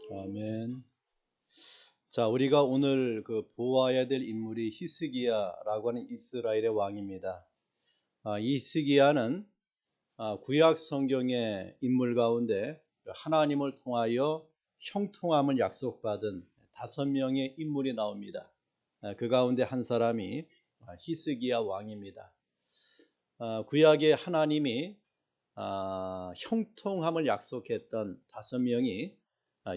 아멘. 자, 우리가 오늘 보아야 될 인물이 히스기야라고 하는 이스라엘의 왕입니다. 이 히스기야는 구약 성경의 인물 가운데 하나님을 통하여 형통함을 약속받은 5명의 인물이 나옵니다. 그 가운데 한 사람이 히스기야 왕입니다. 구약에 하나님이 형통함을 약속했던 5명이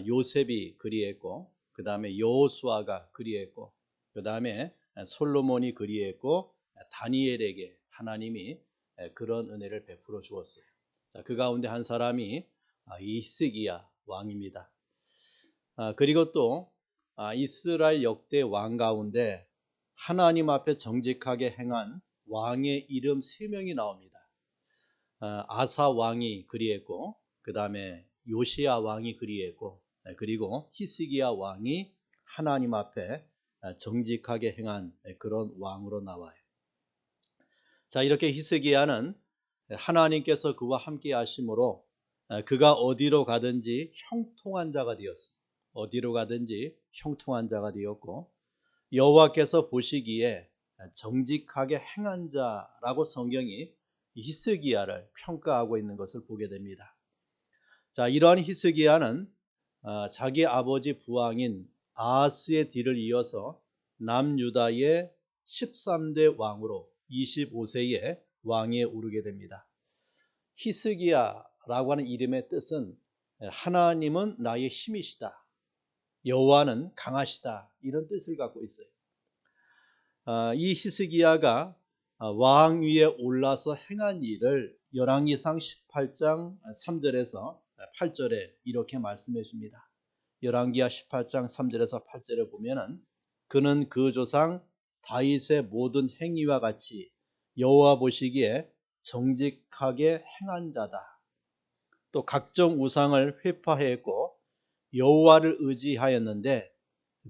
요셉이 그리했고, 그 다음에 여호수아가 그리했고, 그 다음에 솔로몬이 그리했고, 다니엘에게 하나님이 그런 은혜를 베풀어 주었어요. 자, 그 가운데 한 사람이 이 히스기야 왕입니다. 그리고 또 이스라엘 역대 왕 가운데 하나님 앞에 정직하게 행한 왕의 이름 3명이 나옵니다. 아사 왕이 그리했고, 그 다음에 요시야 왕이 그리했고, 그리고 히스기야 왕이 하나님 앞에 정직하게 행한 그런 왕으로 나와요. 자, 이렇게 히스기야는 하나님께서 그와 함께 하심으로 그가 어디로 가든지 형통한 자가 되었어요. 어디로 가든지 형통한 자가 되었고, 여호와께서 보시기에 정직하게 행한 자라고 성경이 히스기야를 평가하고 있는 것을 보게 됩니다. 자, 이러한 히스기야는 자기 아버지 부왕인 아하스의 뒤를 이어서 남유다의 13대 왕으로 25세에 왕위에 오르게 됩니다. 히스기야라고 하는 이름의 뜻은 하나님은 나의 힘이시다, 여호와는 강하시다, 이런 뜻을 갖고 있어요. 이 히스기야가 왕 위에 올라서 행한 일을 열왕기상 18장 3절에서 8절에 이렇게 말씀해 줍니다. 열왕기하 18장 3절에서 8절에 보면은 그는 그 조상 다윗의 모든 행위와 같이 여호와 보시기에 정직하게 행한 자다. 또 각종 우상을 회파했고 여호와를 의지하였는데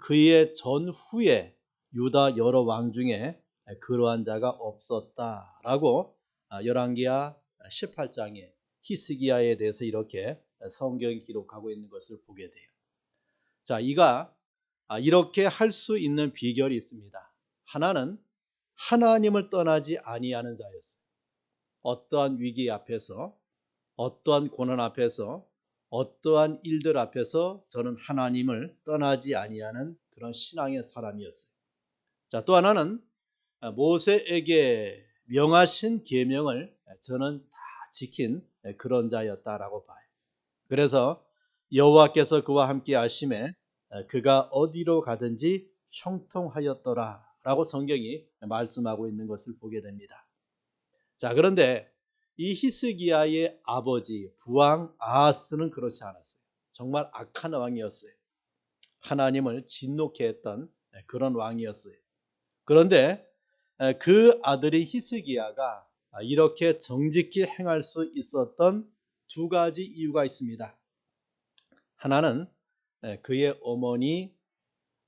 그의 전후에 유다 여러 왕 중에 그러한 자가 없었다라고 열왕기하 18장에 히스기야에 대해서 이렇게 성경이 기록하고 있는 것을 보게 돼요. 자, 이가 이렇게 할 수 있는 비결이 있습니다. 하나는 하나님을 떠나지 아니하는 자였어요. 어떠한 위기 앞에서, 어떠한 고난 앞에서, 어떠한 일들 앞에서 저는 하나님을 떠나지 아니하는 그런 신앙의 사람이었어요. 자, 또 하나는 모세에게 명하신 계명을 저는 다 지킨 그런 자였다라고 봐요. 그래서 여호와께서 그와 함께 하심에 그가 어디로 가든지 형통하였더라라고 성경이 말씀하고 있는 것을 보게 됩니다. 자, 그런데 이 히스기야의 아버지 부왕 아하스는 그렇지 않았어요. 정말 악한 왕이었어요. 하나님을 진노케 했던 그런 왕이었어요. 그런데 그 아들인 히스기야가 이렇게 정직히 행할 수 있었던 2가지 이유가 있습니다. 하나는 그의 어머니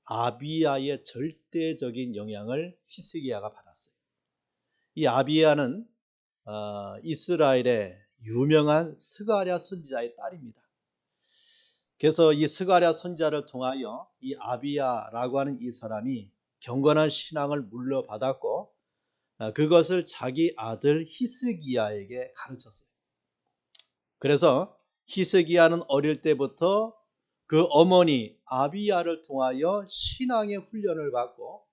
아비야의 절대적인 영향을 히스기야가 받았어요. 이 아비야는 이스라엘의 유명한 스가랴 선지자의 딸입니다. 그래서 이 스가랴 선지자를 통하여 이 아비야라고 하는 이 사람이 경건한 신앙을 물려받았고 그것을 자기 아들 히스기야에게 가르쳤어요. 그래서 히스기야는 어릴 때부터 그 어머니 아비야를 통하여 신앙의 훈련을 받고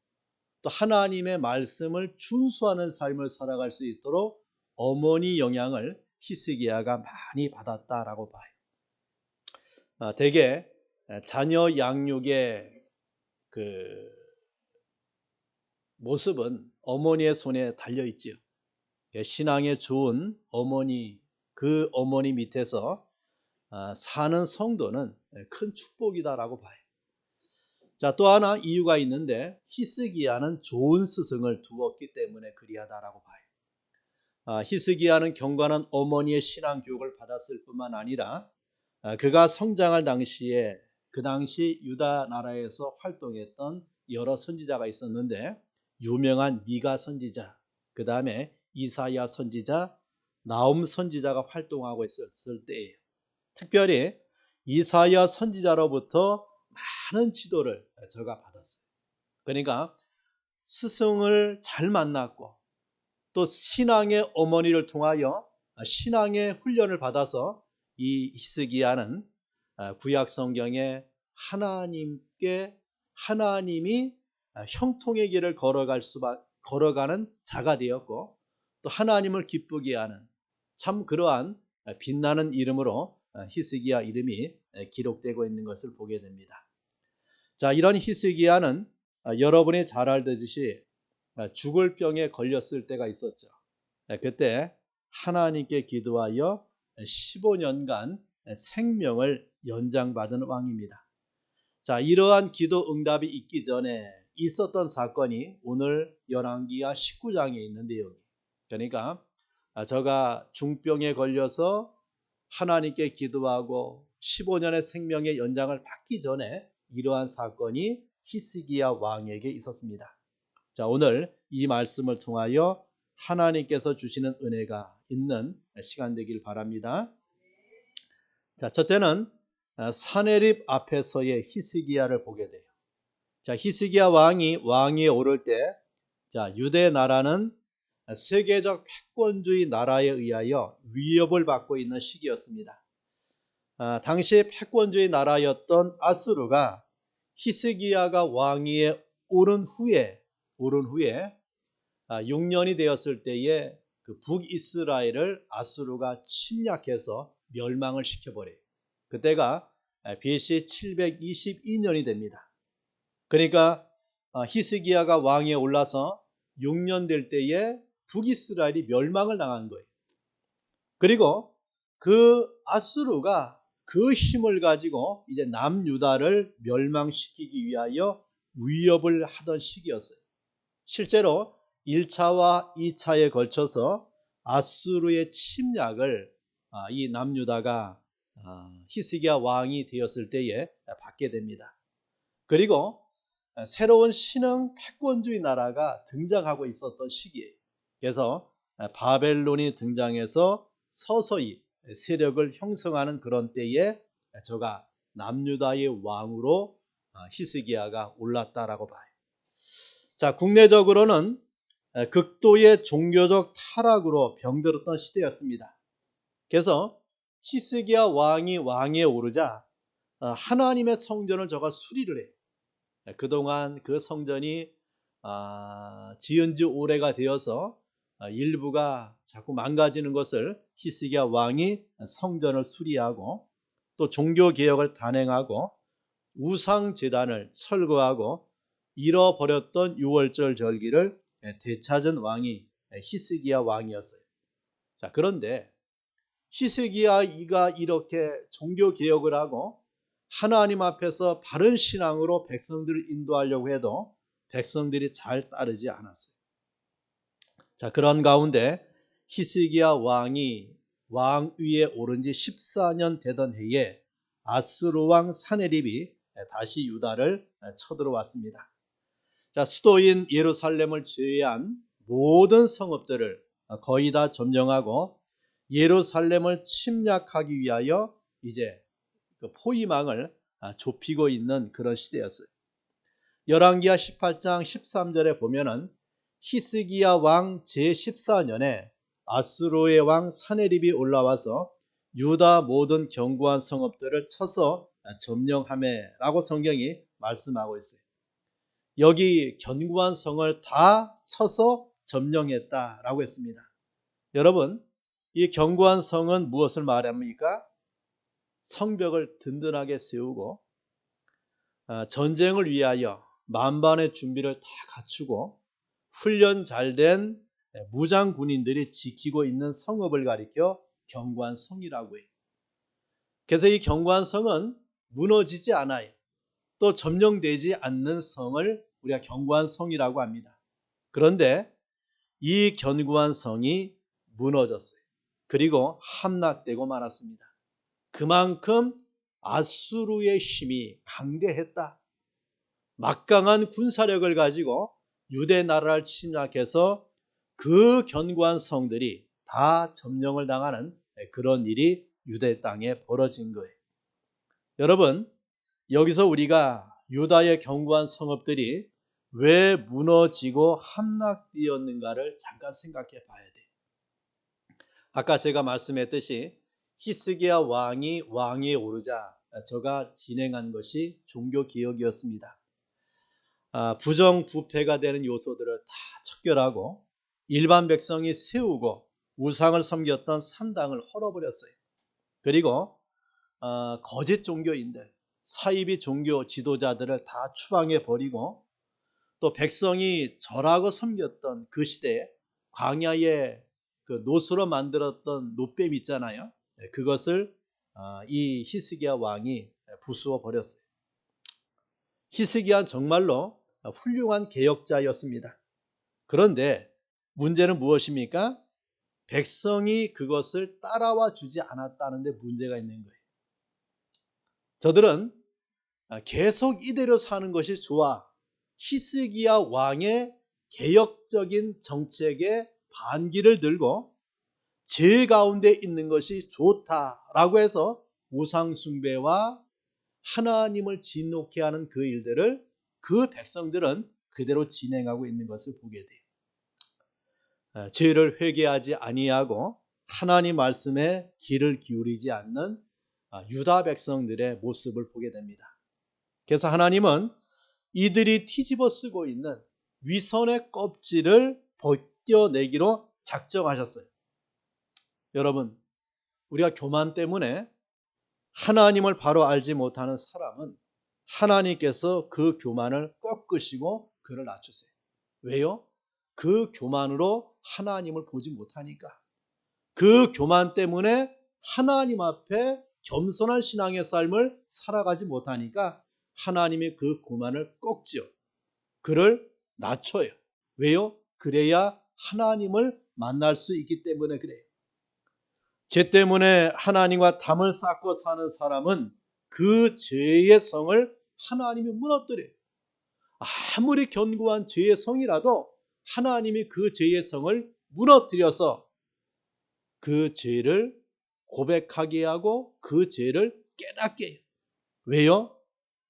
또 하나님의 말씀을 준수하는 삶을 살아갈 수 있도록 어머니 영향을 히스기야가 많이 받았다라고 봐요. 대개 자녀 양육의 그 모습은 어머니의 손에 달려 있지요. 신앙에 좋은 어머니, 그 어머니 밑에서 사는 성도는 큰 축복이다라고 봐요. 자, 또 하나 이유가 있는데 히스기야는 좋은 스승을 두었기 때문에 그리하다라고 봐요. 히스기야는 경건한 어머니의 신앙 교육을 받았을 뿐만 아니라 그가 성장할 당시에 그 당시 유다 나라에서 활동했던 여러 선지자가 있었는데 유명한 미가 선지자, 그 다음에 이사야 선지자, 나홈 선지자가 활동하고 있었을 때예요. 특별히 이사야 선지자로부터 많은 지도를 저가 받았어요. 그러니까 스승을 잘 만났고 또 신앙의 어머니를 통하여 신앙의 훈련을 받아서 이 히스기야는 구약 성경에 하나님이 형통의 길을 걸어가는 자가 되었고 또 하나님을 기쁘게 하는 참 그러한 빛나는 이름으로 히스기야 이름이 기록되고 있는 것을 보게 됩니다. 자, 이런 히스기야는 여러분이 잘 알듯이 죽을 병에 걸렸을 때가 있었죠. 그때 하나님께 기도하여 15년간 생명을 연장받은 왕입니다. 자, 이러한 기도 응답이 있기 전에 있었던 사건이 오늘 열왕기하 19장에 있는 내용이에요. 그러니까 저가 중병에 걸려서 하나님께 기도하고 15년의 생명의 연장을 받기 전에 이러한 사건이 히스기야 왕에게 있었습니다. 자, 오늘 이 말씀을 통하여 하나님께서 주시는 은혜가 있는 시간 되길 바랍니다. 자, 첫째는 사네립 앞에서의 히스기야를 보게 돼요. 자, 히스기야 왕위에 오를 때, 자, 유대 나라는 세계적 패권주의 나라에 의하여 위협을 받고 있는 시기였습니다. 당시 패권주의 나라였던 아수르가 히스기야가 왕위에 오른 후에 6년이 되었을 때에 그 북이스라엘을 아수르가 침략해서 멸망을 시켜버려요. 그때가 BC 722년이 됩니다. 그러니까 히스기야가 왕위에 올라서 6년 될 때에 북이스라엘이 멸망을 당한 거예요. 그리고 그 아수르가 그 힘을 가지고 이제 남유다를 멸망시키기 위하여 위협을 하던 시기였어요. 실제로 1차와 2차에 걸쳐서 아수르의 침략을 이 남유다가 히스기야 왕이 되었을 때에 받게 됩니다. 그리고 새로운 신흥 패권주의 나라가 등장하고 있었던 시기예요. 그래서 바벨론이 등장해서 서서히 세력을 형성하는 그런 때에 저가 남유다의 왕으로 히스기야가 올랐다라고 봐요. 자, 국내적으로는 극도의 종교적 타락으로 병들었던 시대였습니다. 그래서 히스기야 왕위에 오르자 하나님의 성전을 저가 수리를 해요. 그동안 그 성전이 지은 지 오래가 되어서 일부가 자꾸 망가지는 것을 히스기야 왕이 성전을 수리하고 또 종교개혁을 단행하고 우상제단을 철거하고 잃어버렸던 유월절 절기를 되찾은 왕이 히스기야 왕이었어요. 자, 그런데 히스기야가 이렇게 종교개혁을 하고 하나님 앞에서 바른 신앙으로 백성들을 인도하려고 해도 백성들이 잘 따르지 않았어요. 자, 그런 가운데 히스기야 왕이 왕위에 오른 지 14년 되던 해에 아수르 왕 사네립이 다시 유다를 쳐들어왔습니다. 자, 수도인 예루살렘을 제외한 모든 성읍들을 거의 다 점령하고 예루살렘을 침략하기 위하여 이제 그 포위망을 좁히고 있는 그런 시대였어요. 열왕기하 18장 13절에 보면은 히스기야 왕 제14년에 아수르의 왕 사네립이 올라와서 유다 모든 견고한 성읍들을 쳐서 점령하매라고 성경이 말씀하고 있어요. 여기 견고한 성을 다 쳐서 점령했다라고 했습니다. 여러분, 이 견고한 성은 무엇을 말합니까? 성벽을 든든하게 세우고 전쟁을 위하여 만반의 준비를 다 갖추고 훈련 잘된 무장 군인들이 지키고 있는 성읍을 가리켜 견고한 성이라고 해요. 그래서 이 견고한 성은 무너지지 않아요. 또 점령되지 않는 성을 우리가 견고한 성이라고 합니다. 그런데 이 견고한 성이 무너졌어요. 그리고 함락되고 말았습니다. 그만큼 아수르의 힘이 강대했다. 막강한 군사력을 가지고 유대 나라를 침략해서 그 견고한 성들이 다 점령을 당하는 그런 일이 유대 땅에 벌어진 거예요. 여러분, 여기서 우리가 유다의 견고한 성읍들이 왜 무너지고 함락되었는가를 잠깐 생각해 봐야 돼요. 아까 제가 말씀했듯이 히스기야 왕이 왕위에 오르자 저가 진행한 것이 종교개혁이었습니다. 부정부패가 되는 요소들을 다 척결하고 일반 백성이 세우고 우상을 섬겼던 산당을 헐어버렸어요. 그리고 거짓 종교인들, 사이비 종교 지도자들을 다 추방해버리고 또 백성이 절하고 섬겼던 그 시대에 광야에 그 노수로 만들었던 놋뱀 있잖아요. 그것을 이 히스기야 왕이 부수어 버렸어요. 히스기야는 정말로 훌륭한 개혁자였습니다. 그런데 문제는 무엇입니까? 백성이 그것을 따라와 주지 않았다는 데 문제가 있는 거예요. 저들은 계속 이대로 사는 것이 좋아. 히스기야 왕의 개혁적인 정책에 반기를 들고 죄 가운데 있는 것이 좋다라고 해서 우상 숭배와 하나님을 진노케 하는 그 일들을 그 백성들은 그대로 진행하고 있는 것을 보게 돼요. 죄를 회개하지 아니하고 하나님 말씀에 귀를 기울이지 않는 유다 백성들의 모습을 보게 됩니다. 그래서 하나님은 이들이 뒤집어 쓰고 있는 위선의 껍질을 벗겨내기로 작정하셨어요. 여러분, 우리가 교만 때문에 하나님을 바로 알지 못하는 사람은 하나님께서 그 교만을 꺾으시고 그를 낮추세요. 왜요? 그 교만으로 하나님을 보지 못하니까. 그 교만 때문에 하나님 앞에 겸손한 신앙의 삶을 살아가지 못하니까 하나님이 그 교만을 꺾지요. 그를 낮춰요. 왜요? 그래야 하나님을 만날 수 있기 때문에 그래요. 죄 때문에 하나님과 담을 쌓고 사는 사람은 그 죄의 성을 하나님이 무너뜨려요. 아무리 견고한 죄의 성이라도 하나님이 그 죄의 성을 무너뜨려서 그 죄를 고백하게 하고 그 죄를 깨닫게 해요. 왜요?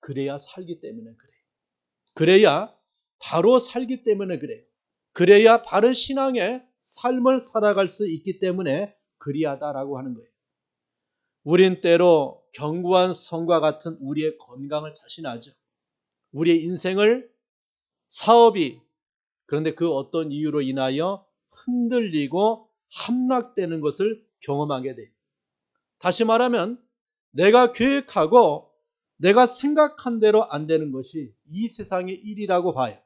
그래야 살기 때문에 그래요. 그래야 바로 살기 때문에 그래요. 그래야 바른 신앙의 삶을 살아갈 수 있기 때문에 그리하다라고 하는 거예요. 우린 때로 견고한 성과 같은 우리의 건강을 자신하죠. 우리의 인생을 사업이 그런데 그 어떤 이유로 인하여 흔들리고 함락되는 것을 경험하게 돼요. 다시 말하면 내가 계획하고 내가 생각한 대로 안 되는 것이 이 세상의 일이라고 봐요.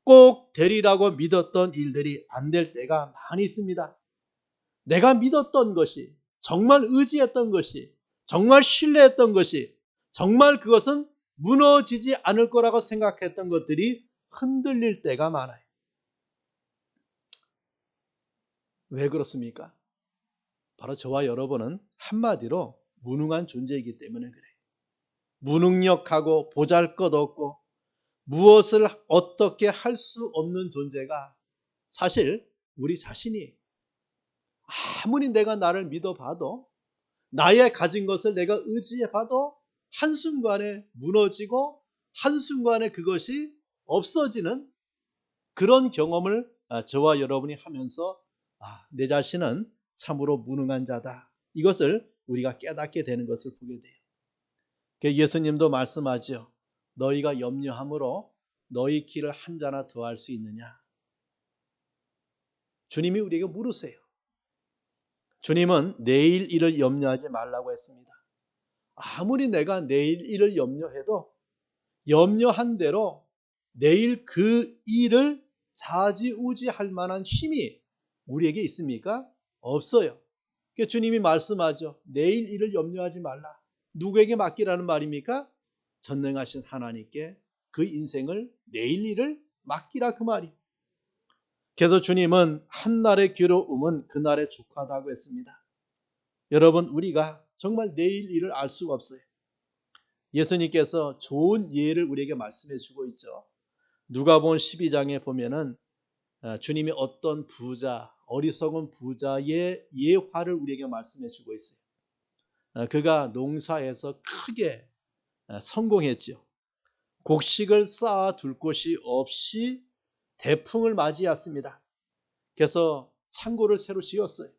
꼭 되리라고 믿었던 일들이 안 될 때가 많이 있습니다. 내가 믿었던 것이, 정말 의지했던 것이, 정말 신뢰했던 것이, 정말 그것은 무너지지 않을 거라고 생각했던 것들이 흔들릴 때가 많아요. 왜 그렇습니까? 바로 저와 여러분은 한마디로 무능한 존재이기 때문에 그래요. 무능력하고 보잘것없고 무엇을 어떻게 할 수 없는 존재가 사실 우리 자신이에요. 아무리 내가 나를 믿어봐도 나의 가진 것을 내가 의지해봐도 한순간에 무너지고 한순간에 그것이 없어지는 그런 경험을 저와 여러분이 하면서 내 자신은 참으로 무능한 자다. 이것을 우리가 깨닫게 되는 것을 보게 돼요. 예수님도 말씀하죠. 너희가 염려함으로 너희 길을 한 자나 더할 수 있느냐. 주님이 우리에게 물으세요. 주님은 내일 일을 염려하지 말라고 했습니다. 아무리 내가 내일 일을 염려해도 염려한 대로 내일 그 일을 좌지우지할 만한 힘이 우리에게 있습니까? 없어요. 그러니까 주님이 말씀하죠. 내일 일을 염려하지 말라. 누구에게 맡기라는 말입니까? 전능하신 하나님께 그 인생을 내일 일을 맡기라 그 말이. 그래서 주님은 한날의 괴로움은 그날의 족하다고 했습니다. 여러분, 우리가 정말 내일 일을 알 수가 없어요. 예수님께서 좋은 예를 우리에게 말씀해 주고 있죠. 누가복음 12장에 보면은 주님이 어떤 부자, 어리석은 부자의 예화를 우리에게 말씀해 주고 있어요. 그가 농사에서 크게 성공했죠. 곡식을 쌓아둘 곳이 없이 대풍을 맞이했습니다. 그래서 창고를 새로 지었어요.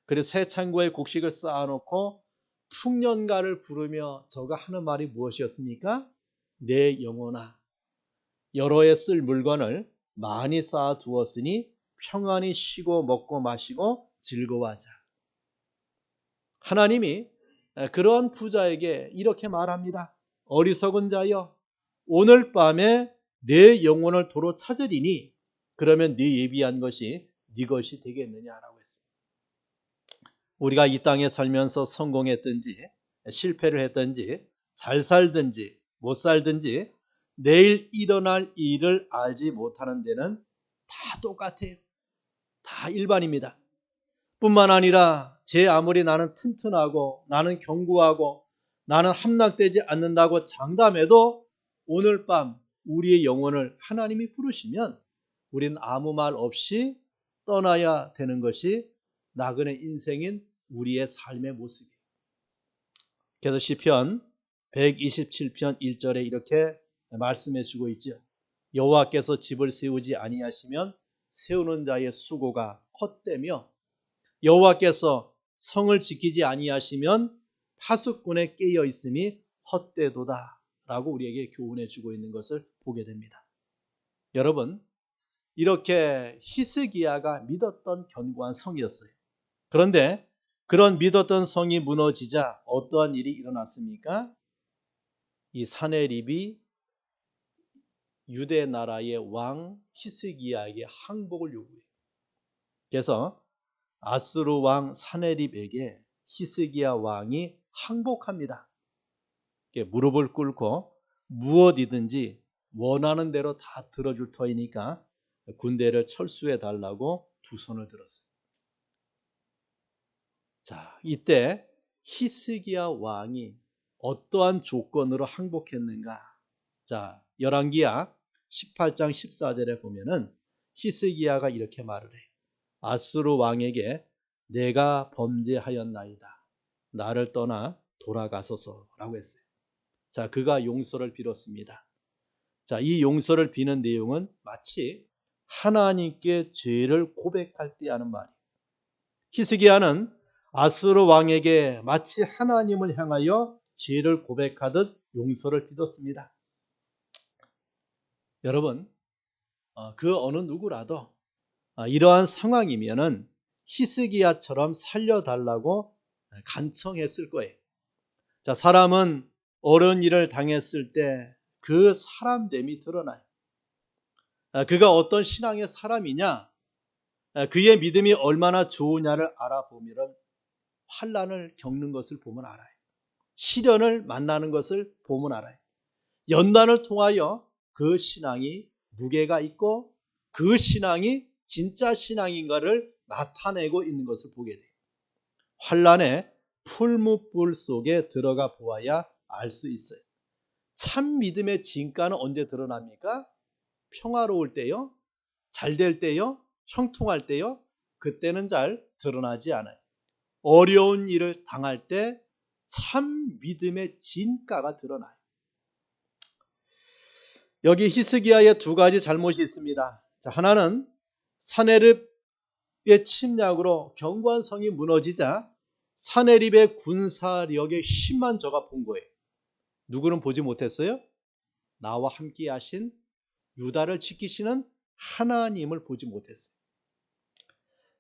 그래서 새 창고에 곡식을 쌓아놓고 풍년가를 부르며 저가 하는 말이 무엇이었습니까? 내 영혼아, 여러 해 쓸 물건을 많이 쌓아두었으니 평안히 쉬고 먹고 마시고 즐거워하자. 하나님이 그러한 부자에게 이렇게 말합니다. 어리석은 자여, 오늘 밤에 내 영혼을 도로 찾으리니 그러면 네 예비한 것이 네 것이 되겠느냐라고 했어요. 우리가 이 땅에 살면서 성공했든지 실패를 했든지 잘 살든지 못 살든지 내일 일어날 일을 알지 못하는 데는 다 똑같아요. 다 일반입니다. 뿐만 아니라 제 아무리 나는 튼튼하고 나는 견고하고 나는 함락되지 않는다고 장담해도 오늘 밤 우리의 영혼을 하나님이 부르시면 우리는 아무 말 없이 떠나야 되는 것이 나그네 인생인 우리의 삶의 모습이에요. 그래서 시편 127편 1절에 이렇게 말씀해 주고 있죠. 여호와께서 집을 세우지 아니하시면 세우는 자의 수고가 헛되며 여호와께서 성을 지키지 아니하시면 파수꾼에 깨어 있음이 헛되도다 라고 우리에게 교훈해 주고 있는 것을 보게 됩니다. 여러분, 이렇게 히스기야가 믿었던 견고한 성이었어요. 그런데 그런 믿었던 성이 무너지자 어떠한 일이 일어났습니까? 이 사네립이 유대 나라의 왕 히스기야에게 항복을 요구해요. 그래서 아수르 왕 사네립에게 히스기야 왕이 항복합니다. 무릎을 꿇고 무엇이든지 원하는 대로 다 들어줄 터이니까 군대를 철수해 달라고 두 손을 들었어요. 자, 이때 히스기야 왕이 어떠한 조건으로 항복했는가? 자, 열왕기야 18장 14절에 보면은 히스기야가 이렇게 말을 해요. 아수르 왕에게 내가 범죄하였나이다. 나를 떠나 돌아가소서라고 했어요. 자, 그가 용서를 빌었습니다. 자, 이 용서를 비는 내용은 마치 하나님께 죄를 고백할 때 하는 말이에요. 히스기야는 아수르 왕에게 마치 하나님을 향하여 죄를 고백하듯 용서를 빌었습니다. 여러분, 그 어느 누구라도 이러한 상황이면은 히스기야처럼 살려달라고 간청했을 거예요. 자, 사람은 어려운 일을 당했을 때 그 사람됨이 드러나요. 그가 어떤 신앙의 사람이냐, 그의 믿음이 얼마나 좋으냐를 알아보면 환난을 겪는 것을 보면 알아요. 시련을 만나는 것을 보면 알아요. 연단을 통하여 그 신앙이 무게가 있고 그 신앙이 진짜 신앙인가를 나타내고 있는 것을 보게 돼요. 환난의 풀무불 속에 들어가 보아야 알 수 있어요. 참 믿음의 진가는 언제 드러납니까? 평화로울 때요? 잘 될 때요? 형통할 때요? 그때는 잘 드러나지 않아요. 어려운 일을 당할 때 참 믿음의 진가가 드러나요. 여기 히스기야의 두 가지 잘못이 있습니다. 자, 하나는 사네립의 침략으로 견고한 성이 무너지자 사네립의 군사력의 힘만 저가 본 거예요. 누구는 보지 못했어요? 나와 함께 하신 유다를 지키시는 하나님을 보지 못했어요.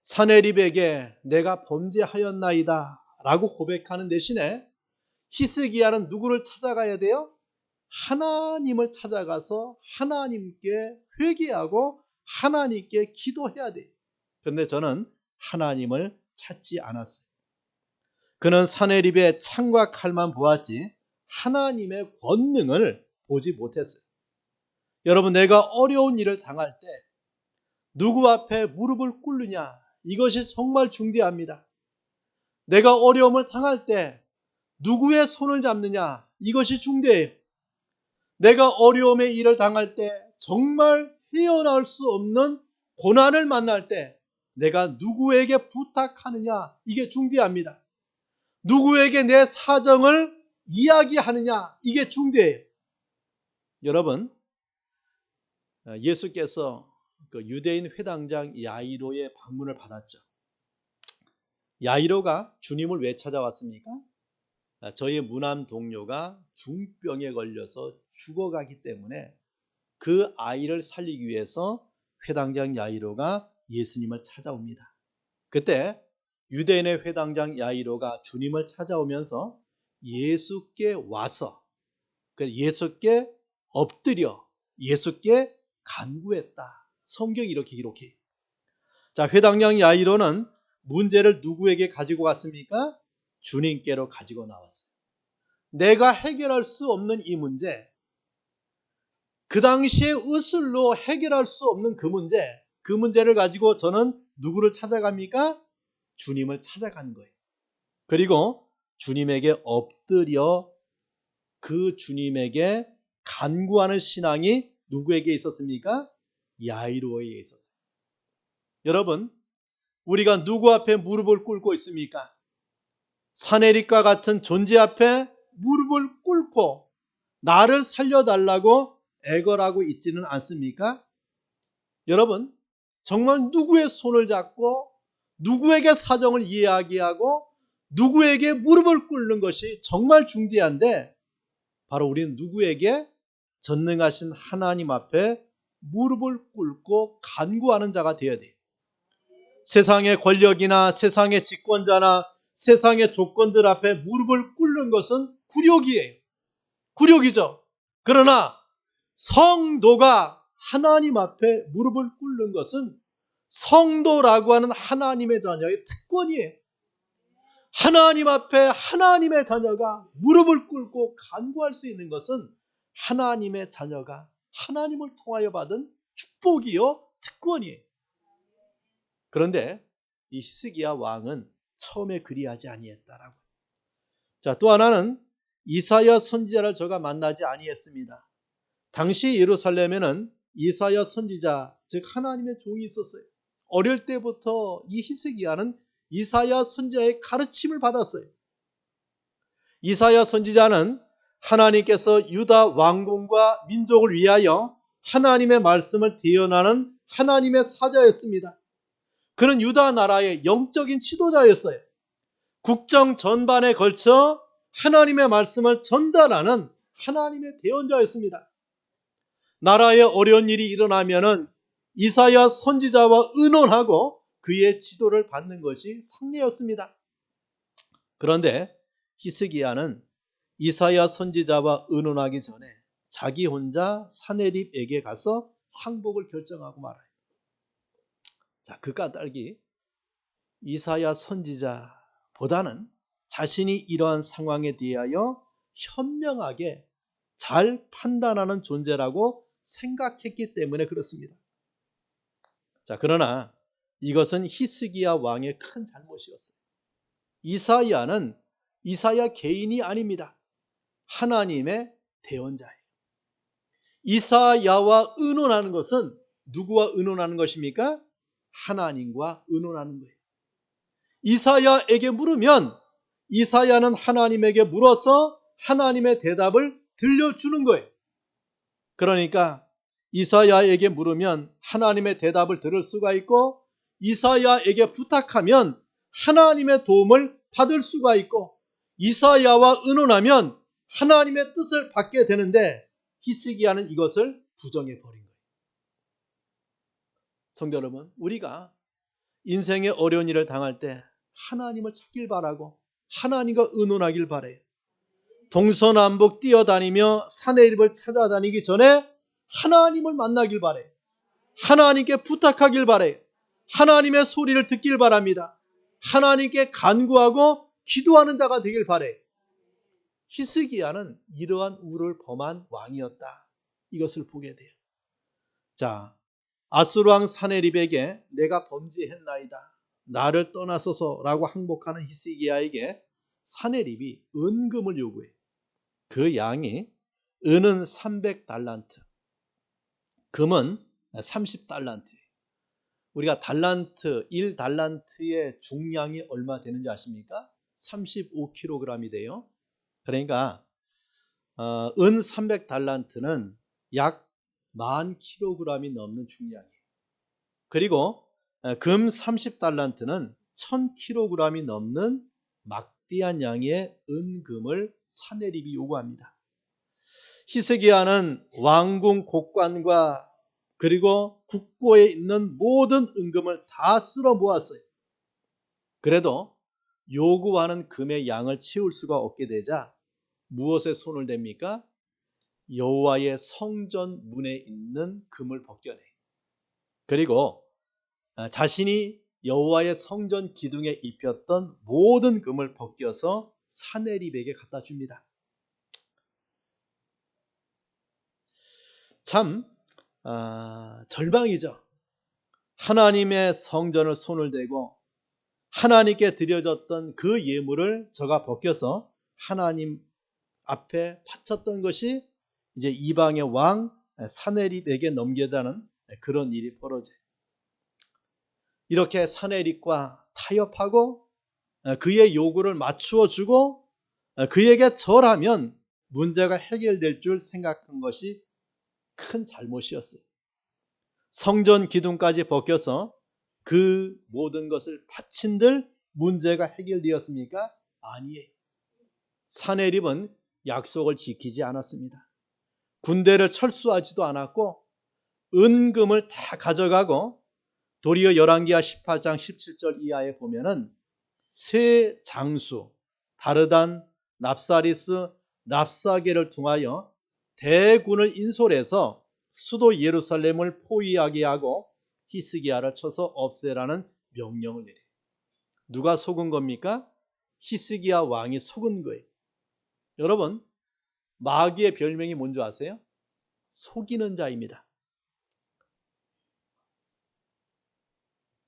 사네립에게 내가 범죄하였나이다 라고 고백하는 대신에 히스기야는 누구를 찾아가야 돼요? 하나님을 찾아가서 하나님께 회개하고 하나님께 기도해야 돼요. 그런데 저는 하나님을 찾지 않았어요. 그는 사네립의 창과 칼만 보았지 하나님의 권능을 보지 못했어요. 여러분, 내가 어려운 일을 당할 때 누구 앞에 무릎을 꿇느냐, 이것이 정말 중대합니다. 내가 어려움을 당할 때 누구의 손을 잡느냐, 이것이 중대해요. 내가 어려움의 일을 당할 때 정말 헤어나올 수 없는 고난을 만날 때 내가 누구에게 부탁하느냐, 이게 중대합니다. 누구에게 내 사정을 이야기하느냐, 이게 중대해요. 여러분, 예수께서 그 유대인 회당장 야이로의 방문을 받았죠. 야이로가 주님을 왜 찾아왔습니까? 저희 무남 동료가 중병에 걸려서 죽어가기 때문에 그 아이를 살리기 위해서 회당장 야이로가 예수님을 찾아옵니다. 그때 유대인의 회당장 야이로가 주님을 찾아오면서 예수께 와서 예수께 엎드려 예수께 간구했다. 성경이 이렇게 기록해요. 자, 회당장 야이로는 문제를 누구에게 가지고 갔습니까? 주님께로 가지고 나왔어요. 내가 해결할 수 없는 이 문제, 그 당시에 의술로 해결할 수 없는 그 문제를 가지고 저는 누구를 찾아갑니까? 주님을 찾아가는 거예요. 그리고 주님에게 엎드려 그 주님에게 간구하는 신앙이 누구에게 있었습니까? 야이로에게 있었어요. 여러분, 우리가 누구 앞에 무릎을 꿇고 있습니까? 사내립과 같은 존재 앞에 무릎을 꿇고 나를 살려달라고 애걸하고 있지는 않습니까? 여러분, 정말 누구의 손을 잡고 누구에게 사정을 이야기하고 누구에게 무릎을 꿇는 것이 정말 중대한데, 바로 우리는 누구에게? 전능하신 하나님 앞에 무릎을 꿇고 간구하는 자가 되어야 돼요. 세상의 권력이나 세상의 집권자나 세상의 조건들 앞에 무릎을 꿇는 것은 굴욕이에요. 굴욕이죠. 그러나 성도가 하나님 앞에 무릎을 꿇는 것은 성도라고 하는 하나님의 자녀의 특권이에요. 하나님 앞에 하나님의 자녀가 무릎을 꿇고 간구할 수 있는 것은 하나님의 자녀가 하나님을 통하여 받은 축복이요, 특권이에요. 그런데 이 히스기야 왕은 처음에 그리하지 아니했다라고. 자, 또 하나는 이사야 선지자를 저가 만나지 아니했습니다. 당시 예루살렘에는 이사야 선지자, 즉 하나님의 종이 있었어요. 어릴 때부터 이 히스기야는 이사야 선지자의 가르침을 받았어요. 이사야 선지자는 하나님께서 유다 왕궁과 민족을 위하여 하나님의 말씀을 대언하는 하나님의 사자였습니다. 그는 유다 나라의 영적인 지도자였어요. 국정 전반에 걸쳐 하나님의 말씀을 전달하는 하나님의 대언자였습니다. 나라에 어려운 일이 일어나면은 이사야 선지자와 의논하고 그의 지도를 받는 것이 상례였습니다. 그런데 히스기야는 이사야 선지자와 의논하기 전에 자기 혼자 사내립에게 가서 항복을 결정하고 말아요. 자, 그 까닭이 이사야 선지자보다는 자신이 이러한 상황에 대하여 현명하게 잘 판단하는 존재라고 생각했기 때문에 그렇습니다. 자, 그러나 이것은 히스기야 왕의 큰 잘못이었어요. 이사야는 이사야 개인이 아닙니다. 하나님의 대언자예요. 이사야와 의논하는 것은 누구와 의논하는 것입니까? 하나님과 의논하는 거예요. 이사야에게 물으면 이사야는 하나님에게 물어서 하나님의 대답을 들려주는 거예요. 그러니까 이사야에게 물으면 하나님의 대답을 들을 수가 있고, 이사야에게 부탁하면 하나님의 도움을 받을 수가 있고, 이사야와 의논하면 하나님의 뜻을 받게 되는데, 히스기야는 이것을 부정해 버린 거예요. 성도 여러분, 우리가 인생의 어려운 일을 당할 때 하나님을 찾길 바라고 하나님과 의논하길 바래요. 동서남북 뛰어다니며 사내립을 찾아다니기 전에 하나님을 만나길 바래요. 하나님께 부탁하길 바래요. 하나님의 소리를 듣길 바랍니다. 하나님께 간구하고 기도하는 자가 되길 바래요. 히스기야는 이러한 우를 범한 왕이었다. 이것을 보게 돼요. 자, 아수르 왕 사내립에게 내가 범죄했나이다, 나를 떠나소서라고 항복하는 히스기야에게 사내립이 은금을 요구해요. 그 양이 은은 300달란트, 금은 30달란트예요. 우리가 달란트, 1달란트의 중량이 얼마 되는지 아십니까? 35kg이 돼요. 그러니까 은 300달란트는 약 10,000kg이 넘는 중량이에요. 그리고 금 30달란트는 1,000kg이 넘는 막대한 양의 은금을 사내립이 요구합니다. 히스기야는 왕궁 곡관과 그리고 국고에 있는 모든 은금을 다 쓸어 모았어요. 그래도 요구하는 금의 양을 채울 수가 없게 되자 무엇에 손을 댑니까? 여호와의 성전 문에 있는 금을 벗겨내. 그리고 자신이 여호와의 성전 기둥에 입혔던 모든 금을 벗겨서 사내립에게 갖다 줍니다. 참 절망이죠. 하나님의 성전을 손을 대고 하나님께 드려졌던 그 예물을 저가 벗겨서 하나님 앞에 바쳤던 것이 이제 이방의 왕 사내립에게 넘겨다는 그런 일이 벌어져요. 이렇게 사내립과 타협하고 그의 요구를 맞추어 주고 그에게 절하면 문제가 해결될 줄 생각한 것이 큰 잘못이었어요. 성전 기둥까지 벗겨서 그 모든 것을 바친들 문제가 해결되었습니까? 아니에요. 사내립은 약속을 지키지 않았습니다. 군대를 철수하지도 않았고 은금을 다 가져가고 도리어 열왕기하 18장 17절 이하에 보면은 세 장수 다르단, 납사리스, 납사게를 통하여 대군을 인솔해서 수도 예루살렘을 포위하게 하고 히스기야를 쳐서 없애라는 명령을 내려요. 누가 속은 겁니까? 히스기야 왕이 속은 거예요. 여러분, 마귀의 별명이 뭔지 아세요? 속이는 자입니다.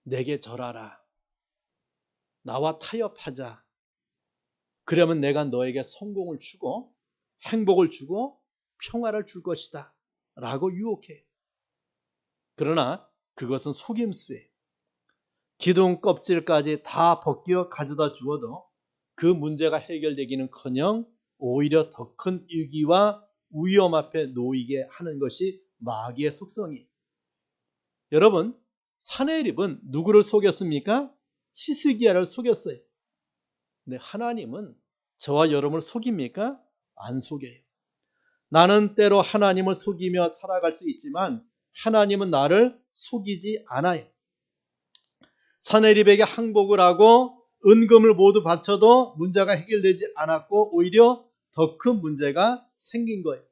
내게 절하라. 나와 타협하자. 그러면 내가 너에게 성공을 주고 행복을 주고 평화를 줄 것이다. 라고 유혹해요. 그러나 그것은 속임수예요. 기둥 껍질까지 다 벗겨 가져다 주어도 그 문제가 해결되기는커녕 오히려 더 큰 위기와 위험 앞에 놓이게 하는 것이 마귀의 속성이에요. 여러분, 사내립은 누구를 속였습니까? 히스기야를 속였어요. 근데 하나님은 저와 여러분을 속입니까? 안 속여요. 나는 때로 하나님을 속이며 살아갈 수 있지만 하나님은 나를 속이지 않아요. 사내립에게 항복을 하고 은금을 모두 바쳐도 문제가 해결되지 않았고 오히려 더 큰 문제가 생긴 거예요.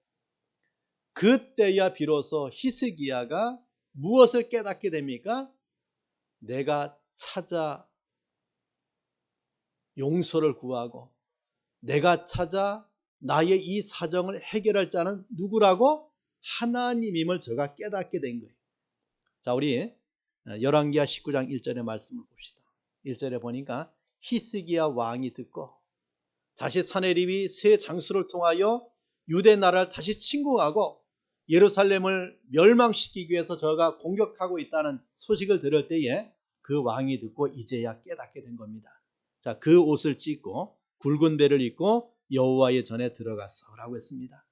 그때야 비로소 히스기야가 무엇을 깨닫게 됩니까? 내가 찾아 용서를 구하고 내가 찾아 나의 이 사정을 해결할 자는 누구라고? 하나님임을 저가 깨닫게 된 거예요. 자, 우리 열왕기하 19장 1절의 말씀을 봅시다. 1절에 보니까 히스기야 왕이 듣고 다시 사내립이 세 장수를 통하여 유대 나라를 다시 침공하고 예루살렘을 멸망시키기 위해서 저가 공격하고 있다는 소식을 들을 때에 그 왕이 듣고 이제야 깨닫게 된 겁니다. 자, 그 옷을 찢고 굵은 배를 입고 여호와의 전에 들어갔어라고 했습니다.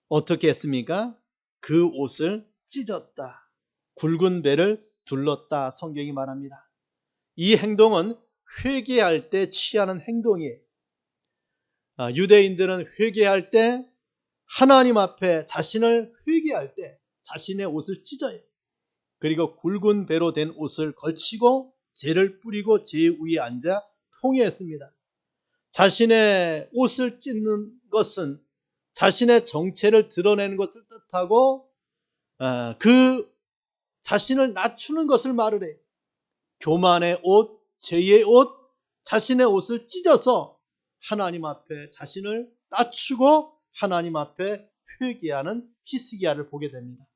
어떻게 했습니까? 그 옷을 찢었다. 굵은 배를 둘렀다. 성경이 말합니다. 이 행동은 회개할 때 취하는 행동이에요. 유대인들은 회개할 때 하나님 앞에 자신을 회개할 때 자신의 옷을 찢어요. 그리고 굵은 배로 된 옷을 걸치고 재를 뿌리고 재 위에 앉아 통회했습니다. 자신의 옷을 찢는 것은 자신의 정체를 드러내는 것을 뜻하고 그 자신을 낮추는 것을 말을 해요. 교만의 옷, 죄의 옷, 자신의 옷을 찢어서 하나님 앞에 자신을 낮추고 하나님 앞에 회개하는 히스기야를 보게 됩니다.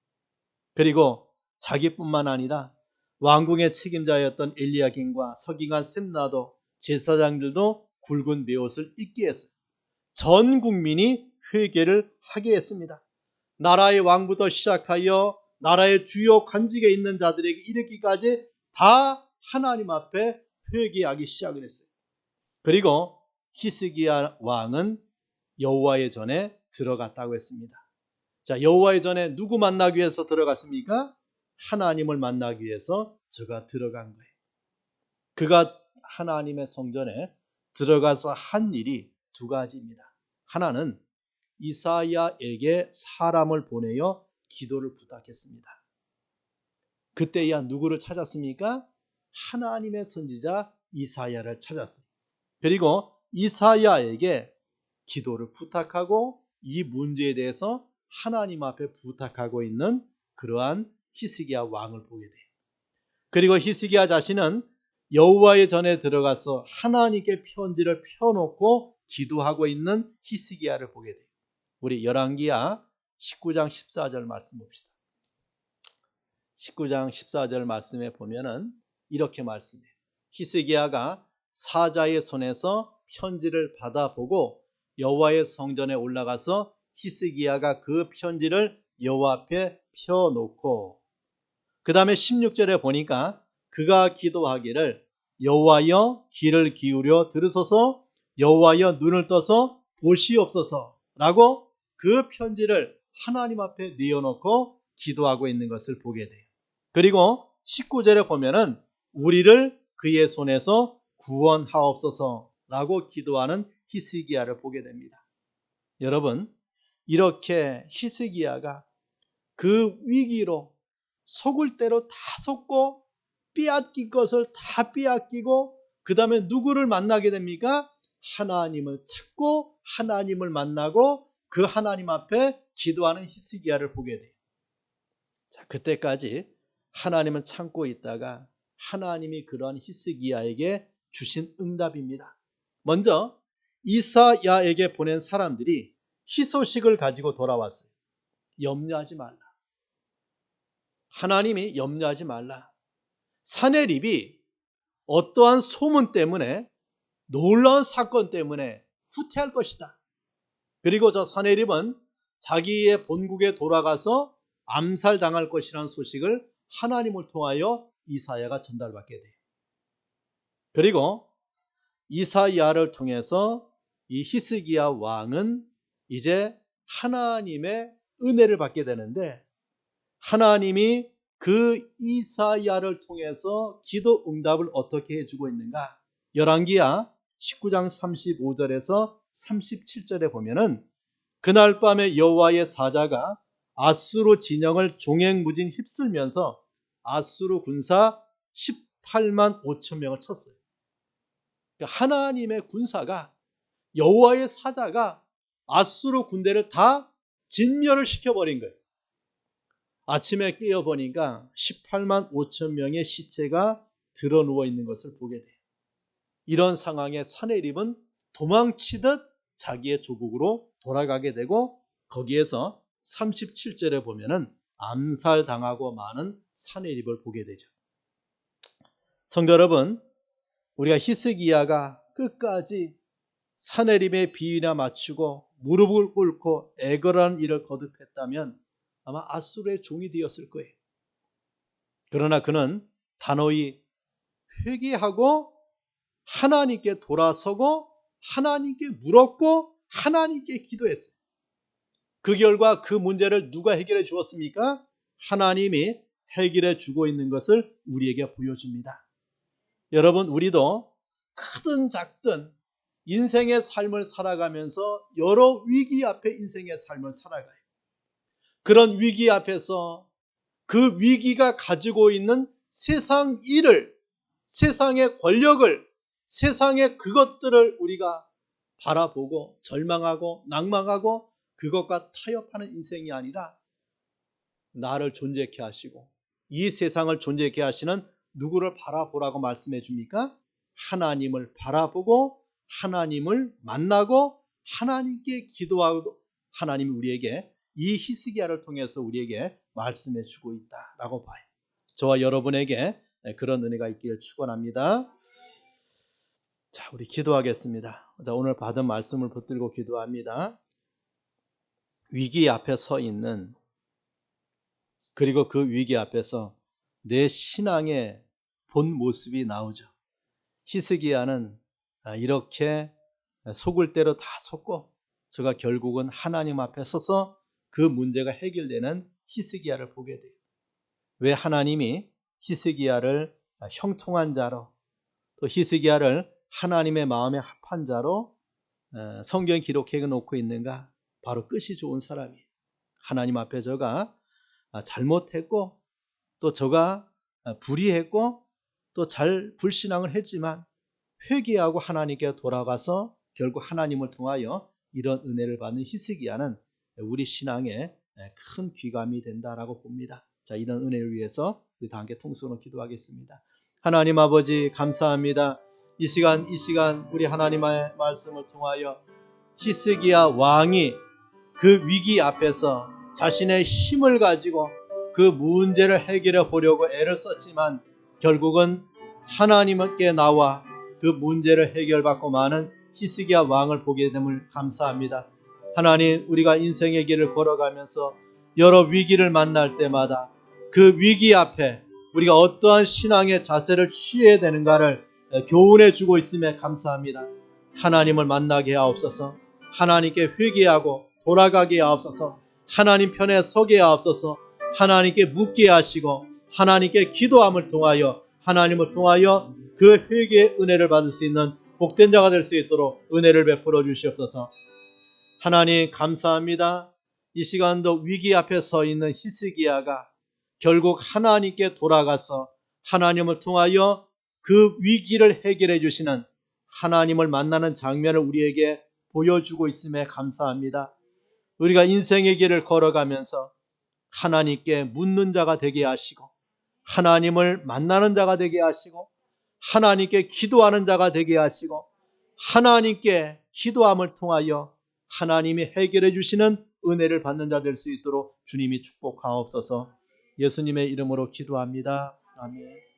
그리고 자기뿐만 아니라 왕궁의 책임자였던 엘리야김과 서기관 셈나도 제사장들도 굵은 베옷을 입게 했어요. 전 국민이 회개를 하게 했습니다. 나라의 왕부터 시작하여 나라의 주요 관직에 있는 자들에게 이르기까지 다 하나님 앞에 회개하기 시작을 했어요. 그리고 히스기야 왕은 여호와의 전에 들어갔다고 했습니다. 자, 여호와의 전에 누구 만나기 위해서 들어갔습니까? 하나님을 만나기 위해서 저가 들어간 거예요. 그가 하나님의 성전에 들어가서 한 일이 두 가지입니다. 하나는 이사야에게 사람을 보내어 기도를 부탁했습니다. 그때야 누구를 찾았습니까? 하나님의 선지자 이사야를 찾았어요. 그리고 이사야에게 기도를 부탁하고 이 문제에 대해서 하나님 앞에 부탁하고 있는 그러한 히스기야 왕을 보게 돼요. 그리고 히스기야 자신은 여호와의 전에 들어가서 하나님께 편지를 펴놓고 기도하고 있는 히스기야를 보게 돼요. 우리 열왕기야 19장 14절 말씀 봅시다. 19장 14절 말씀에 보면은 이렇게 말씀해요. 히스기야가 사자의 손에서 편지를 받아보고 여호와의 성전에 올라가서 히스기야가 그 편지를 여호와 앞에 펴놓고 그 다음에 16절에 보니까 그가 기도하기를 여호와여 귀를 기울여 들으소서 여호와여 눈을 떠서 보시옵소서 라고 그 편지를 하나님 앞에 내어놓고 기도하고 있는 것을 보게 돼요. 그리고 19절에 보면은 우리를 그의 손에서 구원하옵소서 라고 기도하는 히스기야를 보게 됩니다. 여러분, 이렇게 히스기야가 그 위기로 속을 대로 다 속고 빼앗길 것을 다 빼앗기고 그 다음에 누구를 만나게 됩니까? 하나님을 찾고 하나님을 만나고 그 하나님 앞에 기도하는 히스기야를 보게 돼요. 자, 그때까지 하나님은 참고 있다가 하나님이 그런 히스기야에게 주신 응답입니다. 먼저 이사야에게 보낸 사람들이 희소식을 가지고 돌아왔어요. 염려하지 말라. 하나님이 염려하지 말라. 사내립이 어떠한 소문 때문에 놀라운 사건 때문에 후퇴할 것이다. 그리고 저 사내립은 자기의 본국에 돌아가서 암살당할 것이라는 소식을 하나님을 통하여 이사야가 전달받게 돼요. 그리고 이사야를 통해서 이 히스기야 왕은 이제 하나님의 은혜를 받게 되는데 하나님이 그 이사야를 통해서 기도 응답을 어떻게 해주고 있는가? 열왕기야 19장 35절에서 37절에 보면은 그날 밤에 여호와의 사자가 아수르 진영을 종횡무진 휩쓸면서 아수르 군사 18만 5천 명을 쳤어요. 그러니까 하나님의 군사가 여호와의 사자가 아수르 군대를 다 진멸을 시켜버린 거예요. 아침에 깨어보니까 18만 5천 명의 시체가 드러누워 있는 것을 보게 돼요. 이런 상황에 사내립은 도망치듯 자기의 조국으로 돌아가게 되고 거기에서 37절에 보면은 암살당하고 마는 사내립을 보게 되죠. 성도 여러분, 우리가 히스기야가 끝까지 사내립의 비위나 맞추고 무릎을 꿇고 애걸하는 일을 거듭했다면 아마 아수르의 종이 되었을 거예요. 그러나 그는 단호히 회개하고 하나님께 돌아서고 하나님께 물었고 하나님께 기도했어요. 그 결과 그 문제를 누가 해결해 주었습니까? 하나님이 해결해 주고 있는 것을 우리에게 보여줍니다. 여러분, 우리도 크든 작든 인생의 삶을 살아가면서 여러 위기 앞에 인생의 삶을 살아가요. 그런 위기 앞에서 그 위기가 가지고 있는 세상 일을, 세상의 권력을, 세상의 그것들을 우리가 바라보고 절망하고 낭망하고 그것과 타협하는 인생이 아니라 나를 존재케 하시고 이 세상을 존재케 하시는 누구를 바라보라고 말씀해 줍니까? 하나님을 바라보고 하나님을 만나고 하나님께 기도하고 하나님이 우리에게 이 히스기야를 통해서 우리에게 말씀해 주고 있다라고 봐요. 저와 여러분에게 그런 은혜가 있기를 축원합니다. 자, 우리 기도하겠습니다. 자, 오늘 받은 말씀을 붙들고 기도합니다. 위기 앞에 서 있는 그리고 그 위기 앞에서 내 신앙의 본 모습이 나오죠. 히스기야는 이렇게 속을 대로 다 속고 저가 결국은 하나님 앞에 서서 그 문제가 해결되는 히스기야를 보게 돼요. 왜 하나님이 히스기야를 형통한 자로, 또 히스기야를 하나님의 마음에 합한 자로 성경에 기록해 놓고 있는가? 바로 끝이 좋은 사람이에요. 하나님 앞에 저가 잘못했고, 또 저가 불의했고, 또 잘 불신앙을 했지만 회개하고 하나님께 돌아가서 결국 하나님을 통하여 이런 은혜를 받는 히스기야는 우리 신앙에 큰 귀감이 된다라고 봅니다. 자, 이런 은혜를 위해서 우리 다 함께 통성으로 기도하겠습니다. 하나님 아버지 감사합니다. 이 시간 우리 하나님의 말씀을 통하여 히스기야 왕이 그 위기 앞에서 자신의 힘을 가지고 그 문제를 해결해 보려고 애를 썼지만 결국은 하나님께 나와 그 문제를 해결받고 마는 히스기야 왕을 보게 됨을 감사합니다. 하나님, 우리가 인생의 길을 걸어가면서 여러 위기를 만날 때마다 그 위기 앞에 우리가 어떠한 신앙의 자세를 취해야 되는가를 교훈해 주고 있음에 감사합니다. 하나님을 만나게 하옵소서. 하나님께 회개하고 돌아가게 하옵소서. 하나님 편에 서게 하옵소서. 하나님께 묻게 하시고 하나님께 기도함을 통하여 하나님을 통하여 그 회개의 은혜를 받을 수 있는 복된 자가 될 수 있도록 은혜를 베풀어 주시옵소서. 하나님 감사합니다. 이 시간도 위기 앞에 서 있는 히스기야가 결국 하나님께 돌아가서 하나님을 통하여 그 위기를 해결해 주시는 하나님을 만나는 장면을 우리에게 보여주고 있음에 감사합니다. 우리가 인생의 길을 걸어가면서 하나님께 묻는 자가 되게 하시고 하나님을 만나는 자가 되게 하시고 하나님께 기도하는 자가 되게 하시고 하나님께 기도함을 통하여 하나님이 해결해 주시는 은혜를 받는 자 될 수 있도록 주님이 축복하옵소서. 예수님의 이름으로 기도합니다. 아멘.